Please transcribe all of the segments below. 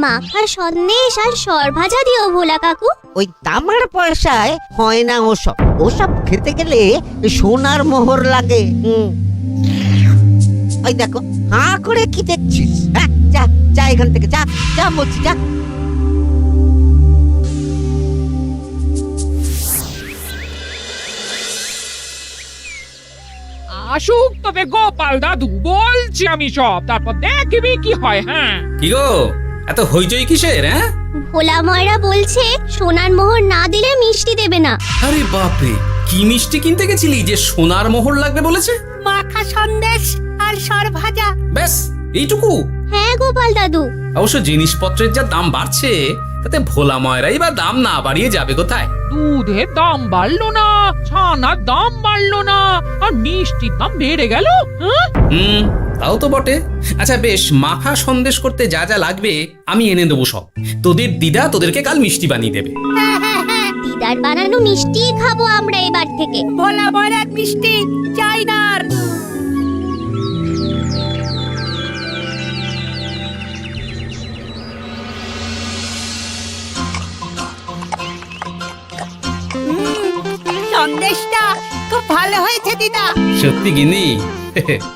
মাখা সন্দেশ আর সরভাজা দিও ভোলা কাকু। ওই তামার পয়সায় হয় না ওসব। ওসব খেতে গেলে সোনার মোহর লাগে। ওই দেখো, হাঁ করে কি দেখছিস? হ্যাঁ, যা যা এখান থেকে, যা যা বলছি, যা। আসুক তবে গোপাল দাদু, বলছি আমি সব, তারপর দেখবি কি হয়। হ্যাঁ, কি গো, এত হইচই কিসের? হ্যাঁ, ভোলা ময়রা বলছে সোনার মোহর না দিলে মিষ্টি দেবে না। আরে বাপরে, কি মিষ্টি কিনতে গেছিলি যে সোনার মোহর লাগবে বলেছে? মাখা সন্দেশ আর সরভাজা। ব্যাস এইটুকু? হ্যাঁ গোপাল দাদু। অবশ্য জিনিসপত্রের যা দাম বাড়ছে, তাতে ভোলা ময়রাই বা দাম না বাড়িয়ে যাবে কোথায়? দুধের দাম বাড়লো না, ছানার দাম বাড়লো না, আর মিষ্টির দাম বেড়ে গেল। হ্যাঁ, তাও তো বটে। আচ্ছা বেশ, মাখা সন্দেশ করতে যা যা লাগবে আমি এনে দেবো সব। তোদের দিদা তোদেরকে কাল মিষ্টি বানিয়ে দেবে। দিদার বানানো মিষ্টি খাবো আমরা এবার থেকে। ভোলা ময়রার মিষ্টি চাই না আর। সন্দেশটা খুব ভালো হয়েছে দিদা। সত্যি গিনি,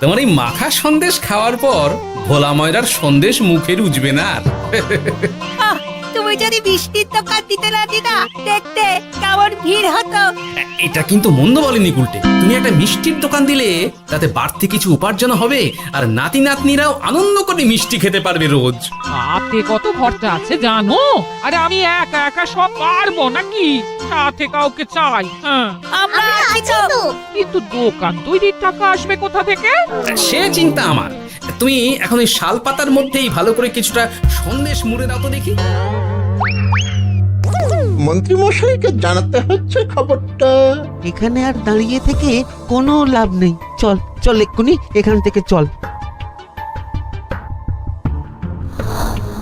তোমার এই মাখা সন্দেশ খাওয়ার পর ভোলা ময়রার সন্দেশ মুখে রুজবে না আর। আহ, তুমি যদি মিষ্টির দোকান দিতে না দিদা, দেখতে কেমন ভিড় হতো। এটা কিন্তু মন্দ বলেনি গুলটে। তুমি একটা মিষ্টির দোকান দিলে তাতে বাড়তি কিছু উপার্জন হবে, আর নাতি নাতনিরাও আনন্দ করে মিষ্টি খেতে পারবে রোজ। হাতে কত খরচা আছে জানো? আরে আমি একা একা সব পারবো নাকি? সাথে কাউকে চাই। হ্যাঁ, আমরা আমরা আছি আছি তো। তো। কিন্তু দোকান তৈরির টাকা আসবে কোথা থেকে? সে চিন্তা আমার। তুমি এখন এই শাল পাতার মধ্যেই ভালো করে কিছুটা সন্দেশ মুড়ে দাও তো দেখি। মন্ত্রী মশাইকে জানাতে হচ্ছে খবরটা। এখানে আর দাঁড়িয়ে থেকে কোনো লাভ নেই। চল চল, এক্ষুনি এখান থেকে চল।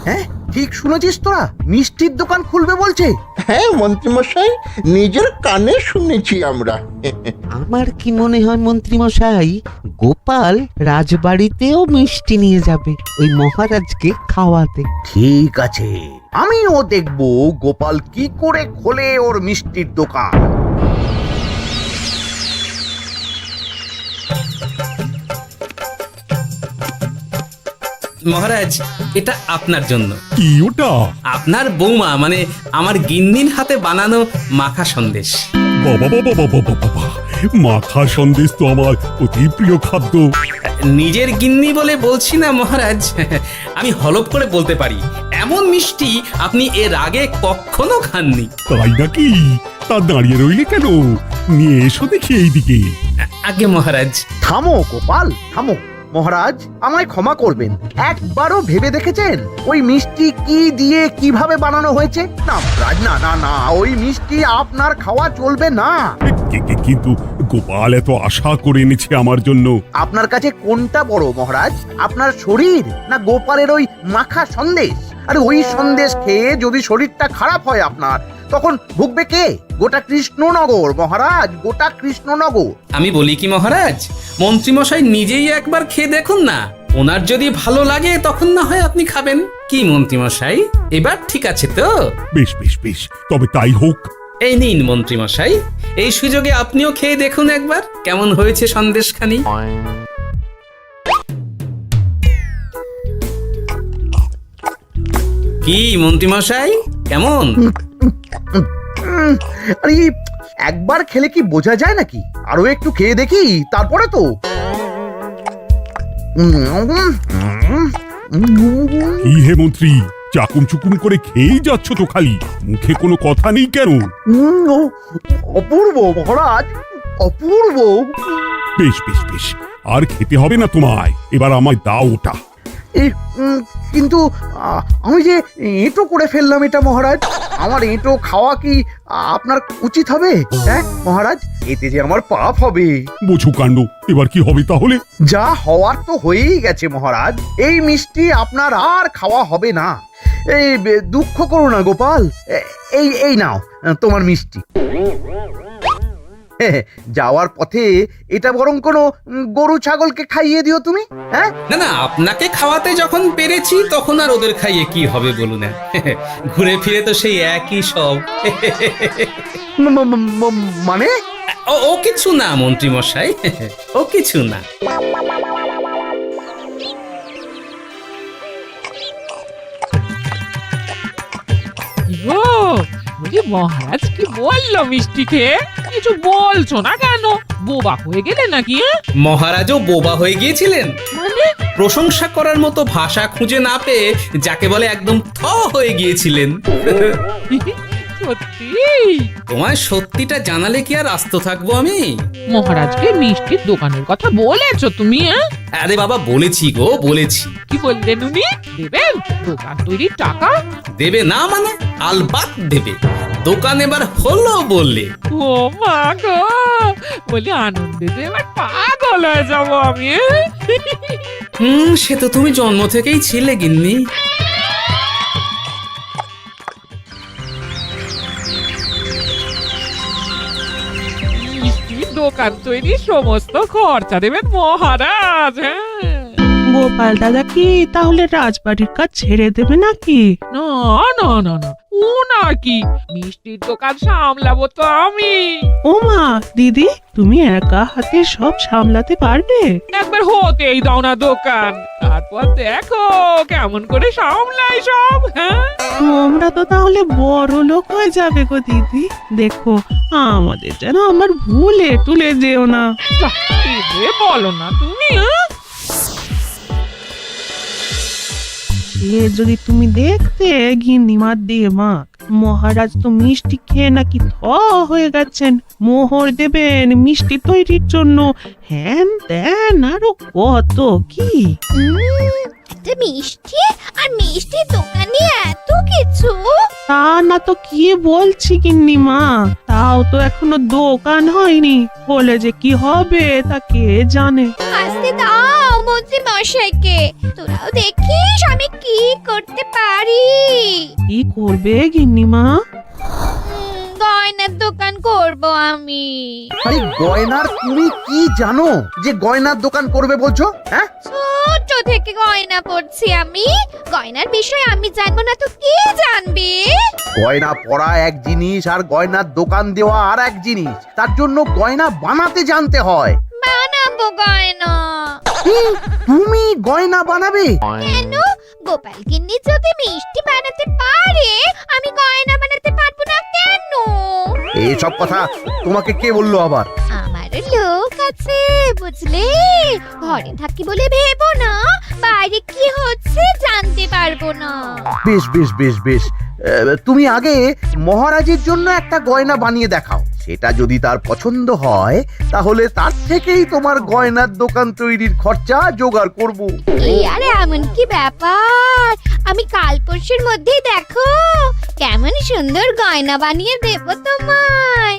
হ্যাঁ, ঠিক শুনেছিস তোরা, মিষ্টির দোকান খুলবে বলছে। হ্যাঁ মন্ত্রী মশাই, নিজের কানে শুনেছি আমরা। আমার কি মনে হয় মন্ত্রী মশাই, গোপাল রাজবাড়িতেও মিষ্টি নিয়ে যাবে ওই মহারাজকে খাওয়াতে। ঠিক আছে, আমিও দেখব গোপাল কি করে খোলে ওর মিষ্টির দোকান। মহারাজ, এটা আপনার জন্য। কি ওটা? আপনার বৌমা মানে আমার গিন্নির হাতে বানানো মাখা সন্দেশ। বাবা বাবা বাবা বাবা, মাখা সন্দেশ তো আমার অতি প্রিয় খাদ্য। নিজের গিন্নি বলে বলছি না মহারাজ, আমি হলপ করে বলতে পারি এমন মিষ্টি আপনি এর আগে কখনো খাননি। তাই নাকি? তা দাঁড়িয়ে রইলে কেন? নিয়ে এসো দেখি এইদিকে। আগে মহারাজ। থামো গোপাল, থামো। মহারাজ, আমায় ক্ষমা করবেন, একবারও ভেবে দেখেছেন ওই মিষ্টি কি দিয়ে কিভাবে বানানো হয়েছে? না মহারাজ, না না না, ওই মিষ্টি আপনার খাওয়া চলবে না। কিন্তু গোপাল এত আশা করে এনেছে আমার জন্য। আপনার কাছে কোনটা বড় মহারাজ, আপনার শরীর না গোপালের ওই মাখা সন্দেশ? আরে ওই সন্দেশ খেয়ে যদি শরীরটা খারাপ হয় আপনার, তখন ভুগবে কে? গোটা কৃষ্ণনগর মহারাজ, গোটা কৃষ্ণনগর। আমি বলি কি মহারাজ, মন্ত্রীমশাই নিজেই একবার খেয়ে দেখুন না। ওনার যদি ভালো লাগে তখন না হয় আপনি খাবেন। কি মন্ত্রীমশাই, এবার ঠিক আছে তো? বেশ বেশ বেশ, তবে তাই হোক। এই নিন মন্ত্রীমশাই, এই সুযোগে আপনিও খেয়ে দেখুন একবার কেমন হয়েছে সন্দেশখানি। কি মন্ত্রীমশাই, কেমন? আরে একবার খেলে কি বোঝা যায় নাকি? আরো একটু খেয়ে দেখি তারপরে তো। কি হে মন্ত্রী, চাকুম চুকুম করে খেয়েই যাচ্ছ তো খালি, মুখে কোনো কথা নেই কেন? অপূর্ব মহারাজ, অপূর্ব। বেশ বেশ বেশ, আর খেতে হবে না তোমায়, এবার আমায় দাও ওটা। কিন্তু আমি যে এঁটো করে ফেললাম এটা মহারাজ, আমার এঁটো খাওয়া কি আপনার উচিত হবে? হ্যাঁ মহারাজ, এতে যে আমার পাপ হবে। বোঝো কাণ্ড, এবার কি হবে তাহলে? যা হওয়ার তো হয়েই গেছে মহারাজ, এই মিষ্টি আপনার আর খাওয়া হবে না। এই দুঃখ করো না গোপাল, এই এই নাও তোমার মিষ্টি। যাওয়ার পথে এটা বরং কোনো গরু ছাগলকে খাইয়ে দিও তুমি। হ্যাঁ, না না, আপনাকে খাওয়াতে যখন পেরেছি তখন আর ওদের খাইয়ে কি হবে বলুন না। ঘুরে ফিরে তো সেই একই সব। মানে ও কিছু না মন্ত্রী মশাই, ও কিছু না। গো, বলি মহারাজ কি বললো মিষ্টি খেয়ে? কিছু বলছো না কেন? বোবা হয়ে গেলে নাকি? মহারাজও বোবা হয়ে গিয়েছিলেন? মানে প্রশংসা করার মতো ভাষা খুঁজে না পেয়ে যাকে বলে একদম থ হয়ে গিয়েছিলেন। সত্যি? তোমায় সত্যিটা জানালে কি আর আস্ত থাকবো আমি? মহারাজকে মিষ্টির দোকানের কথা বলেছো তুমি? আরে বাবা, বলেছি গো, বলেছি। কি বললেন উনি? দেবেন দোকান তৈরির টাকা? দেবে না মানে? আলবাত দেবে। দোকান এবার হলো বললে। ও মা গো, বলি আনন্দে যে এবার পাগল হয়ে যাবো আমি। সে তো তুমি জন্ম থেকেই ছিলে গিন্নি। মিষ্টির দোকান তৈরির সমস্ত খরচা দেবেন মহারাজ। হ্যাঁ, গোপাল দাদা কি তাহলে রাজবাড়ির কাজ ছেড়ে দেবে নাকি? না না না না, ও নাকি, মিষ্টির দোকান সামলাবো তো আমি। ওমা দিদি, তুমি একা হাতে সব সামলাতে পারবে? একবার হতেই দাও না দোকান, তারপর দেখো কেমন করে সামলাই সব। হ্যাঁ, তোমরা তো তাহলে বড় লোক হয়ে যাবে গো দিদি। দেখো আমাদের যেন আমার ভুলে তুলে যেও না। যা, এ বলো না তুমি। এ যদি তুমি দেখতে গিন্নিমার দিয়ে মাক, মহারাজ তো মিষ্টি খেয়ে নাকি থ হয়ে গেছেন। মোহর দেবেন মিষ্টি তৈরির জন্য, হ্যান ত্যান আরো কত কি। একটা মিষ্টি আর মিষ্টির দোকানে এত কিছু। তা না তো কি বলছি গিন্নিমা, তাও তো এখনো দোকান হয়নি, বলে যে কি হবে তা কে জানে। আসতে দাও মন্ত্রী মশাইকে, তোরাও দেখিস আমি কি করতে পারি। কি করবে গিন্নিমা? গয়নার দোকান করব আমি। আরে গয়নার তুমি কি জানো যে গয়নার দোকান করবে বলছো? হ্যাঁ, ছোট থেকে গয়না পড়ছি আমি, গয়নার বিষয় আমি জানবো না তো কে জানবে? গয়না পরা এক জিনিস আর গয়নার দোকান দেওয়া আর এক জিনিস। তার জন্য গয়না বানাতে জানতে হয়। বানাবো গয়না। তুমি গয়না বানাবে? কেন? গোপাল গিন্নি যদি মিষ্টি বানাতে পারে, আমি গয়না বানাতে পারবো না কেন? এসব কথা তোমাকে কে বললো আবার? আমার লোক আছে বুঝলে, ঘরে থাকি বলে ভেবো না, বাইরে কি হচ্ছে জানতে পারবো না। বেশ বেশ বেশ বেশ, তুমি আগে মহারাজের জন্য একটা গয়না বানিয়ে দেখাও। সেটা যদি তার পছন্দ হয় তাহলে তার থেকেই তোমার গয়নার দোকান তৈরির খরচা জোগাড় করব। এই আরে এমন কি ব্যাপার, আমি কাল পরশুর মধ্যেই দেখো কেমন সুন্দর গয়না বানিয়ে দেবো তোমায়।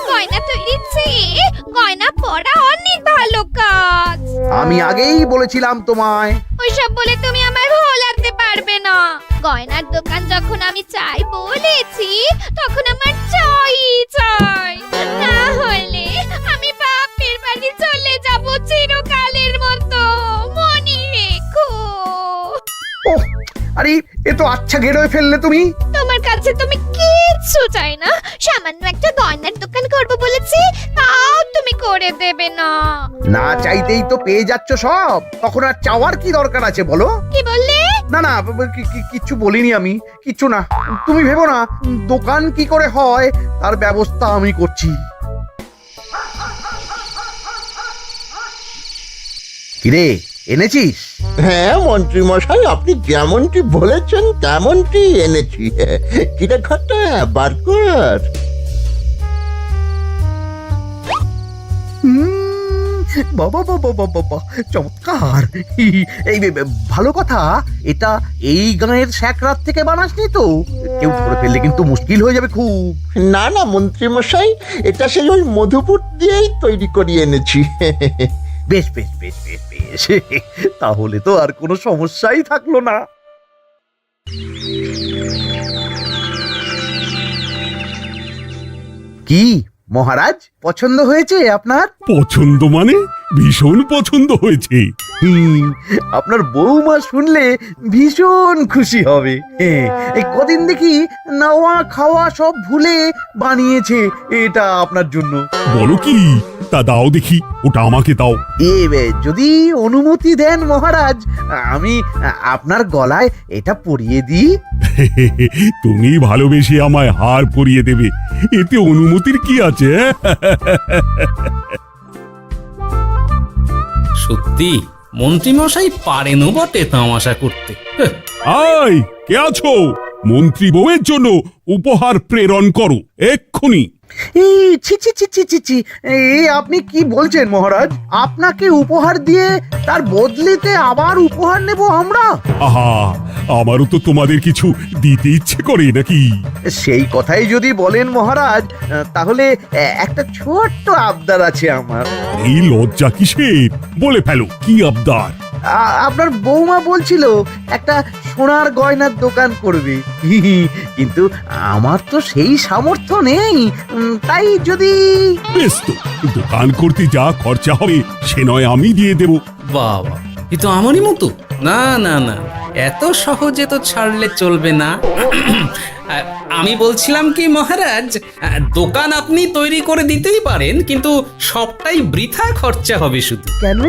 গয়না তৈরির চেয়ে গয়না পরা অনেক ভালো কাজ। আমি আগেই বলেছিলাম তোমায়। ওইসব বলে তুমি আমায় ভোলাতে পারবে না। গয়নার দোকান যখন আমি চাই বলেছি, তখন আমার চাই চাই, না হলে আমি বাপের বাড়ি চলে যাব চিরকালের মতো, মনে রেখো। ওহ, আরে এ তো আচ্ছা গেড়ে ফেললে তুমি। তোমার কাছে তুমি কিচ্ছু চাই না, সামান্য একটা গয়নার দোকান করব বলেছি, তাও তুমি করে দেবে না। না চাইতেই তো পেয়ে যাচ্ছ সব, তখন আর চাওয়ার কি দরকার আছে বলো? কি বললে? না না, কিচ্ছু বলিনি আমি, কিচ্ছু না। তুমি ভেবো না, দোকান কি করে হয় তার ব্যবস্থা আমি করছি। কিরে, এনেছিস? হ্যাঁ মন্ত্রী মশাই, আপনি যেমনটি বলেছেন তেমনটি এনেছি। কিরে ঘটা, বার কর। বাবা বাবা বাবা বাবা, চমৎকার। এই ভালো কথা, এটা এই গাঁয়ের স্যাকরাত থেকে বানাসনি তো? কেউ ধরে ফেললে কিন্তু মুশকিল হয়ে যাবে খুব। না না মন্ত্রী মশাই, এটা সেই ওই মধুপুর দিয়েই তৈরি করিয়ে এনেছি। বেশ বেশ বেশ বেশ বেশ, তাহলে তো আর কোনো সমস্যাই থাকলো না। কি মহারাজ, পছন্দ হয়েছে আপনার? পছন্দ মানে ভীষণ পছন্দ হয়েছে। আপনার বৌমা শুনলে ভীষণ খুশি হবে। এই কদিন দেখি নাওয়া খাওয়া সব ভুলে বানিয়েছে এটা আপনার জন্য। বলো কি, তা দাও দেখি, ওটা আমাকে দাও। যদি অনুমতি দেন মহারাজ, আমি আপনার গলায় এটা পরিয়ে দিই। তুমি ভালোবেসে আমায় হার পরিয়ে দেবে, এতে অনুমতির কি আছে? সত্যি মন্ত্রীমশাই পারেনও বটে তামাশা করতে। আয়, কে আছো? মন্ত্রী বউয়ের জন্য উপহার প্রেরণ করো এক্ষুনি। এই ছি ছি ছি ছি ছি ছি, এই আপনি কি বলছেন মহারাজ? আপনাকে উপহার দিয়ে তার বদলেতে আবার উপহার নেব আমরা? আহা, আমারও তো তোমাদের কিছু দিতে ইচ্ছে করে নাকি? সেই কথাই যদি বলেন মহারাজ, তাহলে একটা ছোট্ট আবদার আছে আমার। এই লজ্জা কিসের? বলে ফেলো, কি আবদার? আপনার বৌমা বলছিল একটা সোনার গয়নার দোকান করবে, কিন্তু আমার তো সেই সামর্থ্য নেই। তাই যদি... বেশ তো, দোকান করতে যা খরচা হবে সে নয় আমি দিয়ে দেব। বাবা, এ তো আমারই মতো। না না না, এত সহজে তো ছাড়লে চলবে না। আমি বলছিলাম কি মহারাজ, দোকান আপনি তৈরি করে দিতেই পারেন, কিন্তু সবটাই বৃথা খরচা হবে শুধু। কেন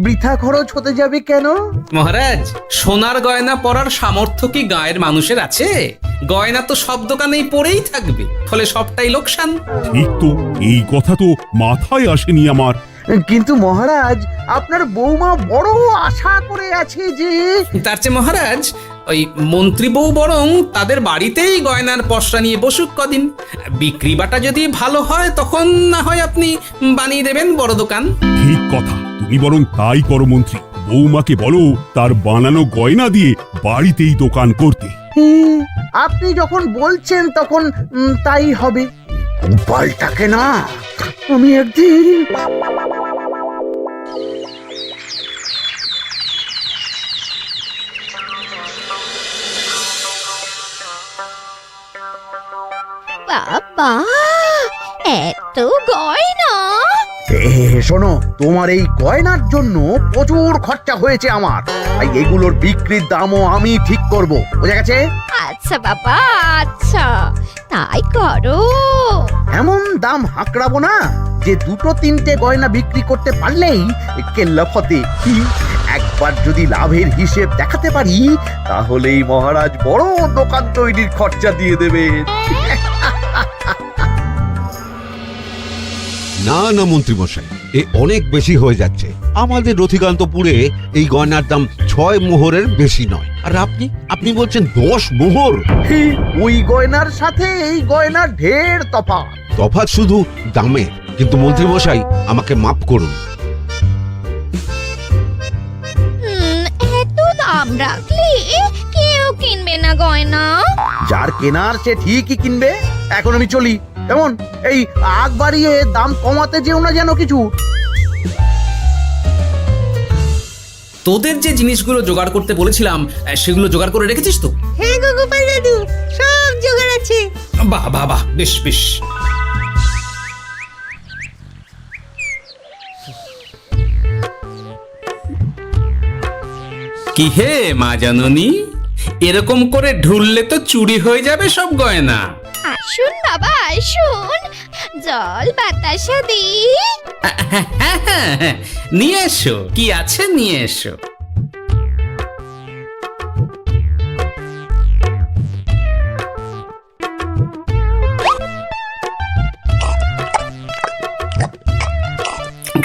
বৃথা খরচ হতে যাবে কেন? মহারাজ, সোনার গয়না পরার সামর্থ্য কি গায়ের মানুষের আছে? গয়না তো সব দোকানেই পড়েই থাকবে, ফলে সবটাই লোকসান। ঠিক তো, এই কথা তো মাথায় আসেনি আমার। কিন্তু মহারাজ, আপনার বৌমা বড় আশা করে আছে যে... তার চেয়ে মহারাজ, ওই মন্ত্রী বউ বরং তাদের বাড়িতেই গয়নার পসরা নিয়ে বসুক কদিন। বিক্রি বাটা যদি ভালো হয় তখন না হয় আপনি বানিয়ে দেবেন বড় দোকান। ঠিক কথা, তুমি বরং তাই করো মন্ত্রী। বৌমাকে বলো তার বানানো গয়না দিয়ে বাড়িতেই দোকান করতে। আপনি যখন বলছেন তখন তাই হবে। গোপালটাকে না আমি একদিন... বাবা, এত গয়না! শোনো, তোমার এই গয়নার জন্য প্রচুর খরচা হয়েছে আমার, তাই এগুলোর বিক্রির দামও আমি ঠিক করব, বুঝা গেছে? আচ্ছা বাবা, আচ্ছা, তাই করো। এমন দাম হাঁকড়াবো না যে দুটো তিনটে গয়না বিক্রি করতে পারলেই কেল্লা ফতে। একবার যদি লাভের হিসেব দেখাতে পারি, তাহলেই মহারাজ বড় দোকান তৈরির খরচা দিয়ে দেবে। না না মন্ত্রী মশাই, এ অনেক বেশি হয়ে যাচ্ছে। আমাদের রথিকান্তপুরে এই গয়নার দাম 6 মোহরের বেশি নয়, আর আপনি বলছেন 10 মোহর। ওই গয়নার সাথে এই গয়নার ঢের তফাৎ। তফাৎ শুধু দামে। কিন্তু মন্ত্রী মশাই, আমাকে মাফ করুন। এত দাম রাখলে কেউ কিনবে না গয়না। যার কেনার সে ঠিকই কিনবে। এখন আমি চলি। কেমন, এই আগ বাড়িয়ে দাম কমাতে যেও না যেন কিছু। তোদের যে জিনিসগুলো জোগাড় করতে বলেছিলাম সেগুলো জোগাড় করে রেখেছিস তো? হ্যাঁ গো গোপাল দাদু, সব জোগাড় আছে। বাহ বাহ বাহ, বেশ বেশ। কি হে মা জাননী, এরকম করে ঢুললে তো চুরি হয়ে যাবে সব গয়না। আসুন বাবা, আসুন, জল বাতাসা দিই। নিয়ে এসো, কি আছে নিয়ে এসো।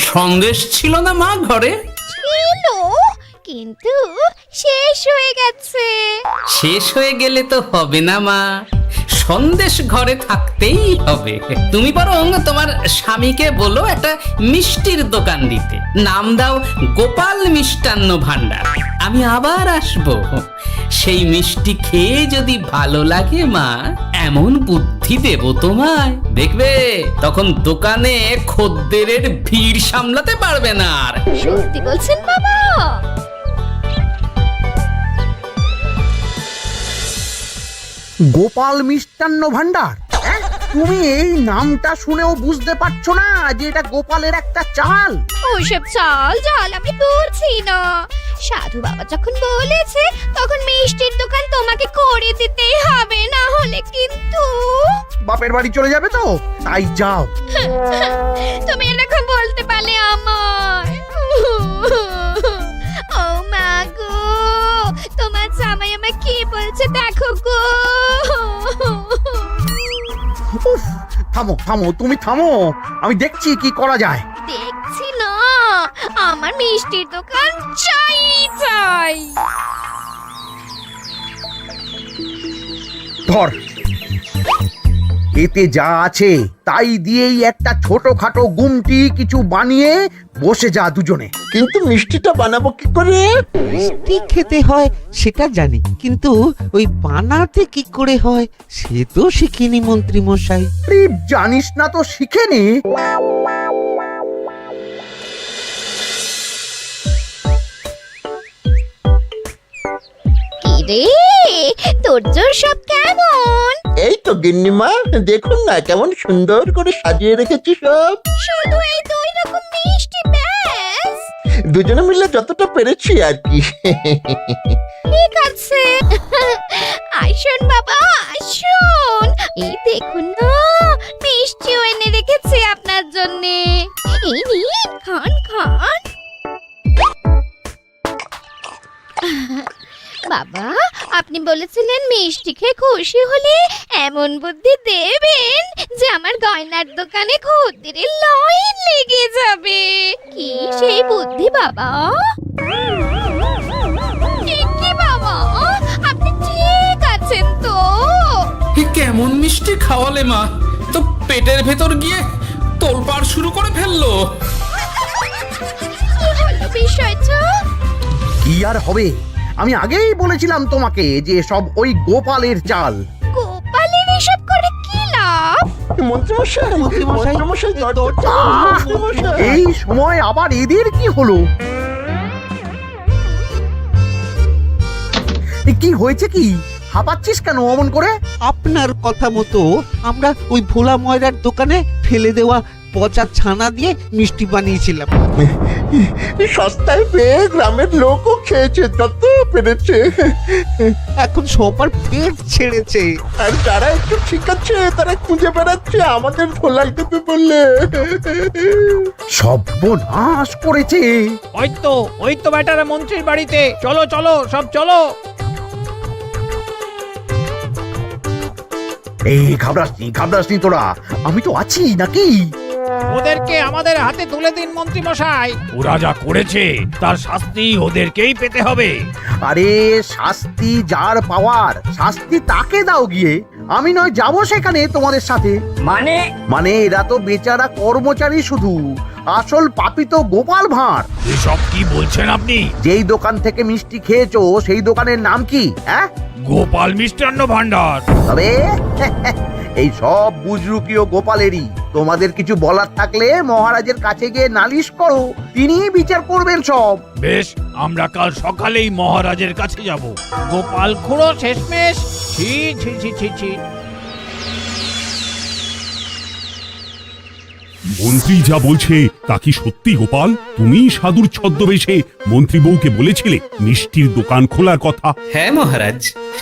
সন্দেশ ছিল না মা ঘরে? ছিল, কিন্তু শেষ হয়ে গেছে। শেষ হয়ে গেলে তো হবে না মা, সন্দেশ ঘরে থাকতেই হবে। তুমি বরং তোমার স্বামীকে বলো একটা মিষ্টির দোকান দিতে, নাম দাও গোপাল মিষ্টান্ন ভান্ডার। আমি আবার আসবো, সেই মিষ্টি খেয়ে যদি ভালো লাগে মা, এমন বুদ্ধি দেব তোমায়, দেখবে তখন দোকানে খদ্দেরের ভিড় সামলাতে পারবে না আর। সত্যি বলছেন বাবা? গোপাল মিষ্টান্ন ভান্ডার? হ্যাঁ? তুমি এই নামটা শুনেও বুঝতে পারছো না যে এটা গোপালের একটা চাল? ওইসব চাল জাল আমি বলছি না। সাধু বাবা যখন বলেছে তখন মিষ্টির দোকান তোমাকে করে দিতেই হবে, না হলে কিন্তু বাপের বাড়ি চলে যাবে তো, তাই যাও। তুমি এরকম বলতে পারলে আমার। ও মা গো, তোমার জামাই আমায় কি বলছে দেখো গো। উফ, থামো থামো, তুমি থামো, আমি দেখছি কি করা যায়। দেখছি না, আমার মিষ্টির দোকান চাই চাই। ধর, এতে যা আছে তাই দিয়েই একটা ছোটখাটো গুমটি কিছু বানিয়ে বসে যা দুজনে। কিন্তু মিষ্টিটা বানাবো কি করে? মিষ্টি খেতে হয় সেটা জানি, কিন্তু ওই বানাতে কি করে হয় সে তো শিখিনি মন্ত্রী মশাই। আরে, জানিস না তো শিখে নে। কি রে, তোর জোর সব কেমন? এই তো গিন্নিমা, দেখুন না কেমন সুন্দর করে সাজিয়ে রেখেছি সব। শুধু এই দুই রকম মিষ্টি ব্যাস? দুজনে মিলে যতটা পেরেছি আর কি। ঠিক আছে, আসুন বাবা আসুন, এই দেখুন না মিষ্টিও এনে রেখেছি আপনার জন্যে। এই নিন, খান খান। বাবা, আপনি বলেছিলেন মিষ্টি খেয়ে খুশি হলে এমন বুদ্ধি দেবেন যে আমার গয়নার দোকানে খদ্দেরের লাইন লেগে যাবে। কি সেই বুদ্ধি বাবা? কি বাবা, আপনি ঠিক আছেন তো? এ কেমন মিষ্টি খাওয়ালে মা, তো পেটের ভেতর গিয়ে তোলপাড় শুরু করে ফেললো। কি হলো বিষয়টা? কি আর হবে, আমি আগেই বলেছিলাম তোমাকে যে সব ওই গোপালের চাল। গোপালের এসব করে কি লাভ? মন্ত্রীমশাই, মন্ত্রীমশাই, মন্ত্রীমশাই, দরজা মন্ত্রীমশাই। এই সময় আবার এদের কি হলো? কি হয়েছে কি? হাঁপাচ্ছিস কেন অমন করে? আপনার কথা মতো আমরা ওই ভোলা ময়রার দোকানে ফেলে দেওয়া পচা ছানা দিয়ে মিষ্টি বানিয়েছিলাম। সস্তায় পেয়ে গ্রামের লোকও খেয়েছে যত পেরেছে। এখন সবার পেট ছেড়েছে। আর যারা একটু ঠিক আছে তারা খুঁজে বেড়াচ্ছে আমাদের ভোলাই দেবে বললে। সর্বনাশ করেছে। ওই তো বেটারা মন্ত্রীর বাড়িতে, চলো চলো সব চলো। এই ঘাবড়াসনি তোরা, আমি তো আছি নাকি? ওদেরকে আমাদের হাতে তুলে দিন মন্ত্রী মশাই। ওরা যা করেছে তার শাস্তি ওদেরকেই পেতে হবে। আরে শাস্তি যার পাওয়ার, শাস্তি তাকে দাও গিয়ে। আমি নয় যাবো সেখানে তোমাদের সাথে। মানে এরা তো বেচারা কর্মচারী শুধু, আসল পাপী তো গোপাল ভাঁড়। এসব কি বলছেন আপনি? যেই দোকান থেকে মিষ্টি খেয়েছো সেই দোকানের নাম কি? হ্যাঁ, গোপাল মিষ্টান্ন ভান্ডার। তবে এই সব বুজরুকিও গোপালেরই। তোমাদের কিছু বলার থাকলে মহারাজের কাছে গিয়ে নালিশ করো, তিনি বিচার করবেন সব। বেশ, আমরা কাল সকালেই মহারাজের কাছে যাব। গোপাল খুড়ো শেষমেশ। ছি ছি ছি ছি ছি। মন্ত্রী যা বলছে তা কি সত্যি গোপাল? তুমি সাধুর ছদ্মবেশে মন্ত্রী বউকে বলেছিলে মিষ্টির দোকান খোলার কথা? হ্যাঁ মহারাজ,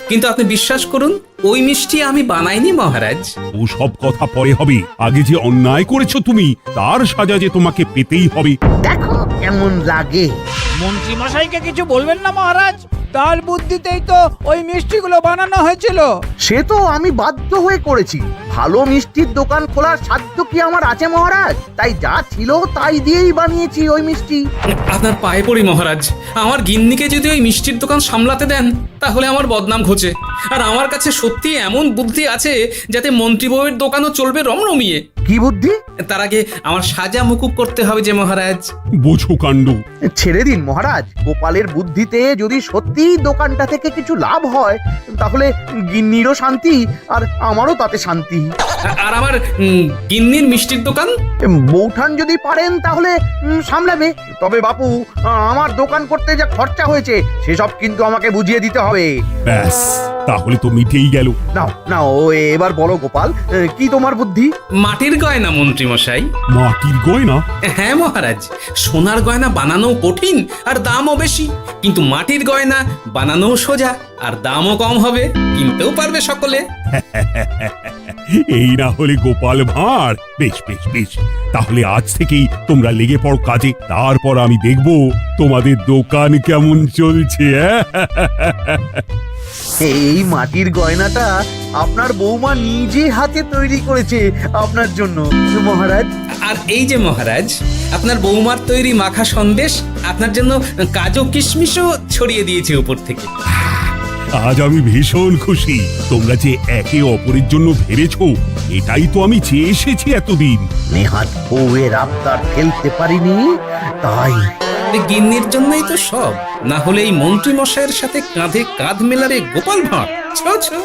কিন্তু আপনি বিশ্বাস করুন ওই মিষ্টি আমি বানাইনি মহারাজ। ও সব কথা পরে হবে, আগে যে অন্যায় করেছো তুমি তার সাজা যে তোমাকে পেতেই হবে। দেখো কেমন লাগে। মন্ত্রী মশাইকে কিছু বলবেন না মহারাজ, তার বুদ্ধিতেই তো ওই মিষ্টিগুলো বানানো হয়েছিল। সে তো আমি বাধ্য হয়ে করেছি। ভালো মিষ্টির দোকান খোলার সাধ্য কি আমার আছে মহারাজ? তাই যা ছিল তাই দিয়েই বানিয়েছি ওই মিষ্টি। আপনার পায়ে পড়ি মহারাজ, আমার গিন্নিকে যদি ওই মিষ্টির দোকান সামলাতে দেন তাহলে আমার বদনাম ঘোচে। আর আমার কাছে সত্যি এমন বুদ্ধি আছে যাতে মন্ত্রী বউয়ের দোকানও চলবে রমরমিয়ে। কি বুদ্ধি? তার আগে আমার সাজা মুকুব করতে হবে যে মহারাজ। বোঝো কাণ্ড। ছেড়ে দিন মহারাজ, গোপালের বুদ্ধিতে যদি সত্যি দোকানটা থেকে কিছু লাভ হয় তাহলে গিন্নিরও শান্তি আর আমারও তাতে শান্তি। আর আমার গিন্নির মিষ্টির দোকান? বৌঠান যদি পারেন তাহলে সামলাবে। তবে বাপু, আমার দোকান করতে যা খরচা হয়েছে সেসব কিন্তু আমাকে বুঝিয়ে দিতে হবে। ব্যাস, তাহলে তো মিটেই গেল। নাও নাও, এবার বলো গোপাল, কি তোমার বুদ্ধি? মাটির গয়না মন্ত্রী মশাই। মাটির গয়না? হ্যাঁ মহারাজ, সোনার গয়না বানানো কঠিন আর দামও বেশি, কিন্তু মাটির গয়না বানানো সোজা আর দামও কম হবে, কিনতেও পারবে সকলে। এই না হলে গোপাল ভাঁড়। বেশ বেশ বেশ, তাহলে আজ থেকেই তোমরা লেগে পড়ো কাজে, তারপর আমি দেখব তোমাদের দোকান কেমন চলছে। এই মাটির গয়নাটা আপনার বৌমা নিজে হাতে তৈরি করেছে আপনার জন্য মহারাজ। আর এই যে মহারাজ, আপনার বৌমার তৈরি মাখা সন্দেশ আপনার জন্য কাজু কিশমিশও ছড়িয়ে দিয়েছে উপর থেকে। আজ আমি ভীষণ খুশি। তোমরা যে একে অপরের জন্য ভেবেছো, এটাই তো আমি চেয়ে এসেছি এতদিন। নেহাত বউয়ের আবদার ফেলতে পারিনি, তাই গিন্নির জন্যই তো সব, না হলে এই মন্ত্রী মশাইয়ের সাথে কাঁধে কাঁধ মেলারে গোপাল ভাঁড়। ছো ছো।